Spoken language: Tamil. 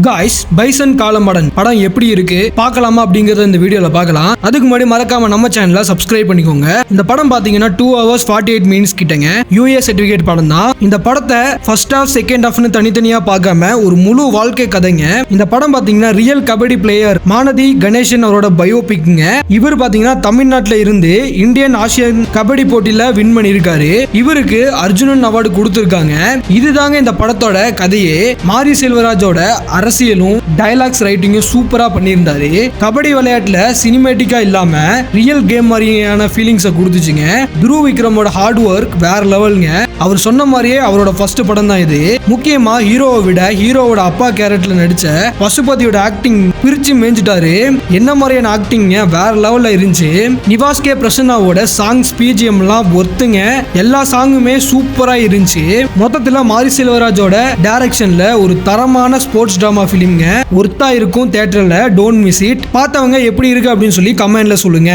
காய்ஸ் பைசன் காலமடன் படம் எப்படி இருக்கு பார்க்கலாமா அப்படிங்கறத இந்த வீடியோல பார்க்கலாம். அதுக்கு முன்னாடி மறக்காம நம்ம சேனலை சப்ஸ்கிரைப் பண்ணிக்கோங்க. இந்த படம் பாத்தீங்கன்னா 2 hours 48 minutes கிட்டங்க யூஎஸ் சர்டிபிகேட் படம் தான். இந்த படத்தை ஃபர்ஸ்ட் ஹாஃப் செகண்ட் ஹாஃப்னு தனித்தனியா பார்க்காம ஒரு முழு வாழ்க்கை கதைங்க. இந்த படம் பாத்தீங்கன்னா ரியல் கபடி பிளேயர் மானதி கணேசன் அவரோட பயோபிக்ங்க. இவர் பாத்தீங்கன்னா தமிழ்நாட்டில் இருந்து இந்தியன் ஆசியன் கபடி போட்டியில வின் பண்ணியிருக்காரு. இவருக்கு அர்ஜுனன் அவார்டு கொடுத்திருக்காங்க. இதுதாங்க இந்த படத்தோட கதையே. மாரி செல்வராஜோட அரசியலும் டயலாக்ஸ் ரைட்டிங்கும் சூப்பரா பண்ணியிருந்தாரு. கபடி விளையாட்டுல சினிமேட்டிக்கா இல்லாம ரியல் கேம் மாதிரியான ஃபீலிங்ஸை கொடுத்துச்சுங்க. துருவ் விக்ரமோட ஹார்ட் ஒர்க் வேற லெவலுங்க. அவர் சொன்ன மாதிரியே அவரோட ஃபர்ஸ்ட் படம் தான் இது. முக்கியமா ஹீரோவை விட ஹீரோவோட அப்பா கேரக்டர்ல நடிச்ச பசுபதியோட ஆக்டிங் பிரிச்சு மேஞ்சிட்டாரு. என்ன மாதிரியான ஆக்டிங் வேற லெவல்ல இருந்துச்சு. நிவாஸ் கே பிரசன்னாவோட சாங்ஸ் பிஜிஎம் எல்லாம் ஒத்துங்க. எல்லா சாங்குமே சூப்பரா இருந்துச்சு. மொத்தத்துல மாரி செல்வராஜோட டைரக்ஷன்ல ஒரு தரமான ஸ்போர்ட்ஸ் டிராமா ஃபிலிம்ங்க. ஒர்த்தா இருக்கும் தியேட்டர்ல. Don't miss it. பார்த்தவங்க எப்படி இருக்கு அப்படின்னு சொல்லி கமெண்ட்ல சொல்லுங்க.